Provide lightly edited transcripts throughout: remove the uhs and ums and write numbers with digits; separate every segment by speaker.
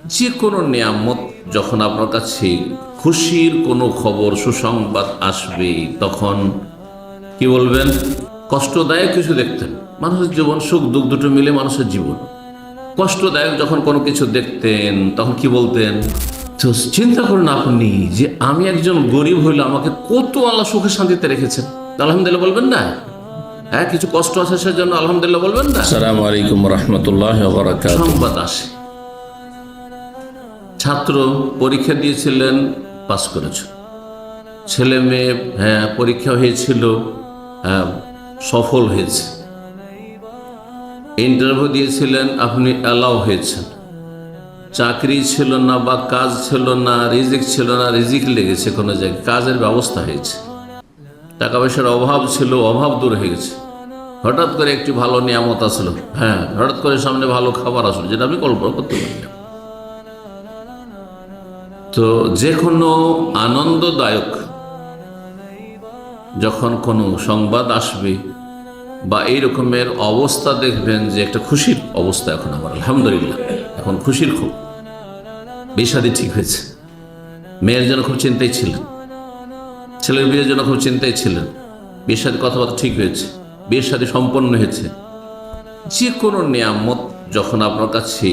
Speaker 1: যে কোনো নিয়ামত যখন আপনার কাছে খুশির কোনো খবর সুসংবাদ আসবে তখন কি বলবেন? কষ্টদায়ক কিছু দেখতেন, মানুষের জীবন সুখ দুঃখ দুটো মিলে মানুষের জীবন। কষ্টদায়ক যখন কোনো কিছু দেখতেন তখন কি বলতেন? তো চিন্তা করুন আপনি যে আমি একজন গরিব হইলে আমাকে কত আল্লাহ সুখে শান্তিতে রেখেছেন, আলহামদুলিল্লাহ বলবেন না? হ্যাঁ, কিছু কষ্ট আছে সেজন্য আলহামদুলিল্লাহ বলবেন না?
Speaker 2: আসসালামু আলাইকুম রাহমাতুল্লাহি ওয়া বারাকাতুহু।
Speaker 1: সংবাদ আসে, ছাত্র পরীক্ষা দিয়েছিলেন, পাস করেছে। ছেলে মেয়ে পরীক্ষা হয়েছিল, সফল হয়েছে। ইন্টারভিউ দিয়েছিলেন, আপনি অ্যালাউ হয়েছেন। চাকরি ছিল না বা কাজ ছিল না, রিজিক ছিল না, রিজিক লেগেছে কোনো জায়গায়, কাজের ব্যবস্থা হয়েছে। টাকা পয়সার অভাব ছিল, অভাব দূর হয়ে গেছে। হঠাৎ করে একটি ভালো নিয়ামত আসলো, হঠাৎ করে সামনে ভালো খাবার আসলো, যেটা আপনি কল্পনা করতে পারেন। তো যে কোনো আনন্দদায়ক যখন কোনো সংবাদ আসবে বা এই রকমের অবস্থা দেখবেন যে একটা খুশির অবস্থা, এখন আমার আলহামদুলিল্লাহ এখন খুশির খুব। বিয়ে-শাদী ঠিক হয়েছে, মেয়ের জন্য খুব চিন্তায় ছিলেন, ছেলের বিয়ের জন্য খুব চিন্তায় ছিলেন, বিয়ে-শাদী কথাবার্তা ঠিক হয়েছে, বিয়ে-শাদী সম্পন্ন হয়েছে। যে কোনো নিয়ামত যখন আপনার কাছে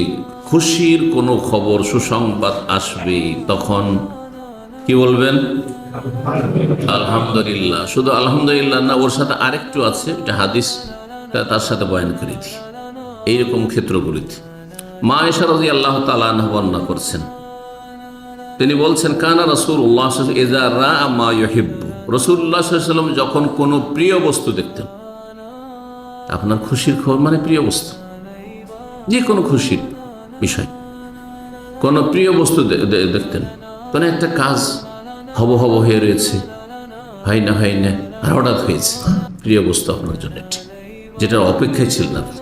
Speaker 1: খুশির কোনো খবর সুসংবাদ আসবে তখন কি বলবেন? আলহামদুলিল্লাহ। শুধু আলহামদুলিল্লাহ না, ওর সাথে আরেকটু আছে, এটা হাদিস, তার সাথে বয়ান করে দিই এইরকম ক্ষেত্রগুলিতে। মা আয়েশা রাদিয়াল্লাহু তাআলা আনহা বর্ণনা করছেন, তিনি বলছেন কানা রাসূলুল্লাহ সাল্লাল্লাহু আলাইহি ওয়াসাল্লাম ইযা রাআ মা ইউহিব্বু, রাসূলুল্লাহ সাল্লাল্লাহু আলাইহি ওয়াসাল্লাম যখন কোনো প্রিয় বস্তু দেখতেন, আপনার খুশির খবর মানে প্রিয় বস্তু, যে কোনো খুশির বিষয়, কোনো প্রিয় বস্তু দেখতেন, কোনো একটা কাজ হব হব হয়ে রয়েছে, হয় না আর হঠাৎ হয়েছে, প্রিয় বস্তু আপনার জন্য, যেটার অপেক্ষায় ছিলেন আপনি।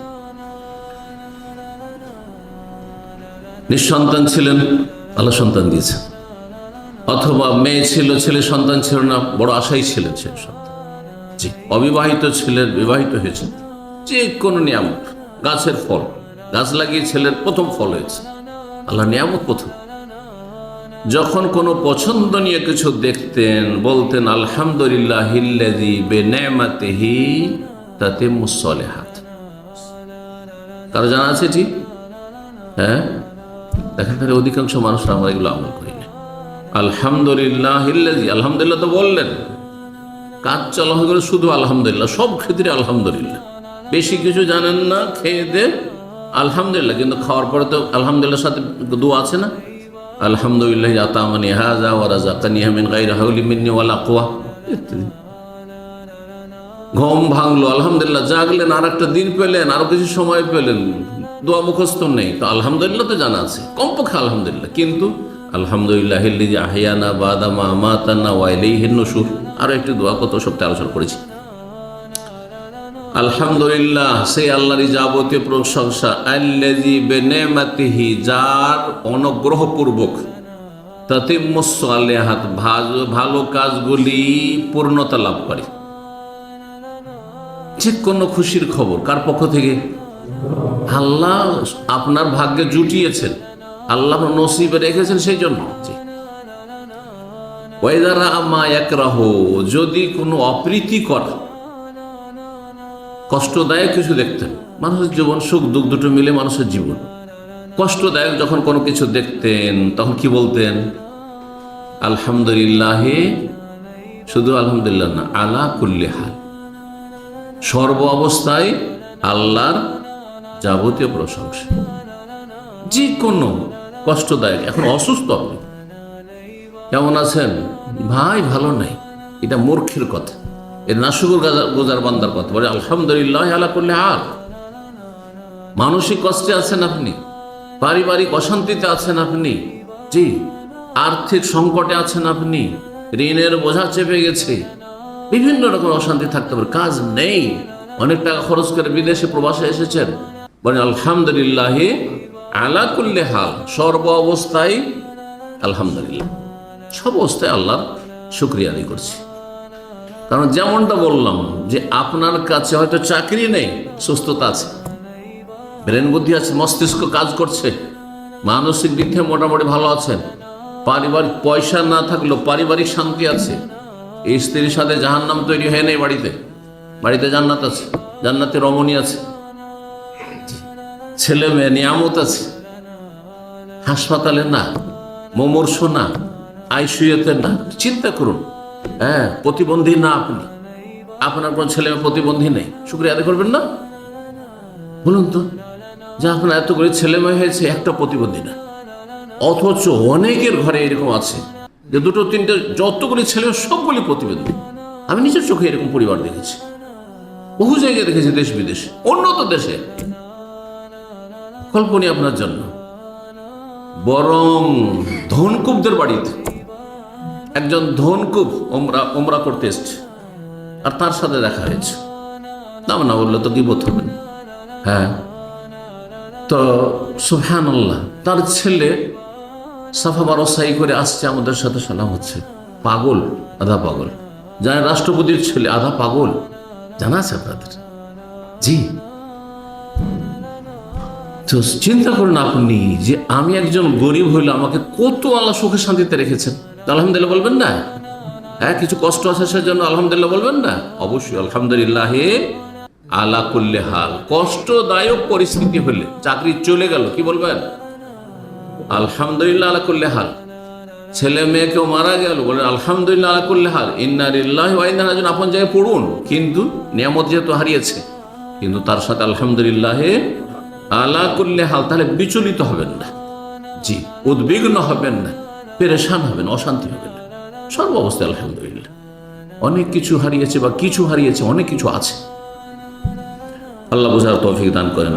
Speaker 1: নিঃসন্তান ছিলেন, আল্লাহ সন্তান দিয়েছেন, অথবা মেয়ে ছিল, ছেলে সন্তান ছিল না, বড় আশাই ছিলেন ছেলে সন্তান, জি, অবিবাহিত ছিলেন, বিবাহিত হয়েছেন, যে কোনো নিয়ামত, গাছের ফল, গাছ লাগিয়ে ছেলের প্রথম ফল হয়েছে, আল্লাহ নিয়ামত প্রথম। যখন কোনো পছন্দনীয় কিছু দেখতেন বলতেন আলহামদুলিল্লাহিল্লাযী বিনি'মাতিহি তাতিম্মুস সলিহাত। কারো জানা আছে? ঠিক, দেখেন তাহলে অধিকাংশ মানুষরা আমরা এগুলো আমল করি না। আলহামদুলিল্লাহিল্লাযী, আলহামদুলিল্লাহ তো বললেন, কাজ চলা হয়ে গেল শুধু আলহামদুলিল্লাহ, সব ক্ষেত্রে আলহামদুলিল্লাহ, বেশি কিছু জানেন না, খেয়ে দে আলহামদুলিল্লাহ, কিন্তু খাওয়ার পরে তো আলহামদুলিল্লাহর সাথে দোয়া আছে না? আলহামদুলিল্লাহ আতামানি হাযা ওয়া রাযাকানি মিন গায়রি হাওলি মিন্নি ওয়ালা কুওয়া। ঘুম ভাঙলো আলহামদুলিল্লাহ, জাগলেন, আর একটা দিন পেলেন, আরো কিছু সময় পেলেন, দোয়া মুখস্থ নেই, তো আলহামদুলিল্লাহ তো জানা আছে, কমপক্ষে আলহামদুলিল্লাহ। কিন্তু আলহামদুলিল্লাহিল্লাযী আহইয়ানা বা'দা মা আমাতানা ওয়া ইলাইহিন নুশুর, আরো একটি দোয়া কত সপ্তাহে আলোচনা করেছি। আলহামদুলিল্লাহ, সেই আল্লাহরই যাবতীয় প্রশংসা, আল্লাযী বিনি'মাতিহি, যার অনুগ্রহ পূর্বক, তাতিম্মুস সলিহাত, ভালো কাজগুলি পূর্ণতা লাভ করে। যে কোনো খুশির খবর কার পক্ষ থেকে? আল্লাহ আপনার ভাগ্যে জুটিয়েছেন, আল্লাহ নসিবে রেখেছেন, সেই জন্য। ওয়া ইযা রাআ মা ইয়াকরাহু, যদি কোনো অপ্রীতিকর কষ্টদায়ক কিছু দেখতেন, মানুষের জীবন সুখ দুঃখ দুটো মিলে মানুষের জীবন। কষ্টদায়ক যখন কোনো কিছু দেখতেন তখন কি বলতেন? আলহামদুলিল্লাহ, শুধু আলহামদুলিল্লাহ না, আলা কুল্লি হাল, সর্ব অবস্থায় আল্লাহর যাবতীয় প্রশংসা। যে কোনো কষ্টদায়ক, এখন অসুস্থ আপনি, কেমন আছেন ভাই? ভালো নাই, এটা মূর্খের কথা, এর নাশুকুর গুজার বান্দার কথা। বলে আলহামদুলিল্লাহ আলা কুল্লি হাল। মানসিক কষ্টে আছেন আপনি, পারিবারিক অশান্তিতে আছেন আপনি, জি, আর্থিক সংকটে আছেন আপনি, ঋণের বোঝা চেপে গেছে, বিভিন্ন রকম অশান্তি থাকতে পারে, কাজ নেই, অনেক টাকা খরচ করে বিদেশে প্রবাসে এসেছেন, বলে আলহামদুলিল্লাহ আলা কুল্লি হাল, সর্ব অবস্থায় আলহামদুলিল্লাহ, সব অবস্থায় আল্লাহর শুকরিয়া আদায় করছি। কারণ যেমনটা বললাম যে আপনার কাছে হয়তো চাকরি নেই, সুস্থতা আছে, ব্রেন বুদ্ধি আছে, মস্তিষ্ক কাজ করছে, মানসিক দিক থেকে মোটামুটি ভালো আছেন, পারিবারিক পয়সা না থাকলেও পারিবারিক শান্তি আছে, স্ত্রীর সাথে জাহান্নাম তৈরি হয় নাই, বাড়িতে জান্নাত আছে, জান্নাতে রমণী আছে, ছেলে মেয়ে নিয়ামত আছে, হাসপাতালে না, মুমূর্ষ না, আইসিইউতে না। চিন্তা করুন, হ্যাঁ, প্রতিবন্ধী না, আপনার কোন ছেলে মেয়ে প্রতিবন্ধী নেই, শুকরিয়া আদায় করবেন না? বলুন তো, যে আপনার এত করে ছেলে মেয়ে হয়েছে, একটা প্রতিবন্ধী না। অথচ অনেকের ঘরে এরকম আছে যে দুটো তিনটে যতগুলি ছেলে সবগুলি প্রতিবন্ধী। আমি নিজের চোখে এরকম পরিবার দেখেছি, বহু জায়গায় দেখেছি, দেশ বিদেশে, উন্নত দেশে। কল্পনীয় আপনার জন্য। বরং ধনকুবদের বাড়িতে একজন ধনকুব ওমরা করতে এসছে, আর তার সাথে দেখা হয়েছে। নাম না বললে তো গীবত হবে না। হ্যাঁ, তো সুবহানাল্লাহ, তার ছেলে সাফা মারসাই করে আসছে, আমাদের সাথে সালাম হচ্ছে। পাগল, আধা পাগল, জানেন, রাষ্ট্রপতির ছেলে আধা পাগল, জানা আছে আপনাদের? জি। তো চিন্তা করুন আপনি, যে আমি একজন গরিব হইলে আমাকে কত আল্লাহ সুখে শান্তিতে রেখেছেন। আলহামদুলিল্লাহ বলবেন না? হ্যাঁ, কিছু কষ্ট আছে সেজন্য আলহামদুলিল্লাহ বলবেন না? অবশ্যই আলহামদুলিল্লাহ আলা কুল্লি হাল। কষ্টদায়ক পরিস্থিতি হলে, চাকরি চলে গেল, কি বলবেন? আলহামদুলিল্লাহ আলা কুল্লি হাল। ছেলে মেয়ে কেউ মারা গেল, বলেন আলহামদুলিল্লাহ আলা কুল্লি হাল। ইন্না লিল্লাহি ওয়া ইন্না ইলাইহি রাজিউন। আপন জায়গায় পড়ুন, কিন্তু নিয়ামত যেহেতু হারিয়েছে, কিন্তু তার সাথে আলহামদুলিল্লাহ আলা কুল্লি হাল। তাহলে বিচলিত হবেন না, জি, উদ্বিগ্ন হবেন না, পেরেশান হবেন, অশান্তি হবেন না। সর্ব অবস্থায় আলহামদুলিল্লাহ। অনেক কিছু হারিয়েছে বা কিছু হারিয়েছে, অনেক কিছু আছে। আল্লাহ বুঝার তৌফিক দান করেন।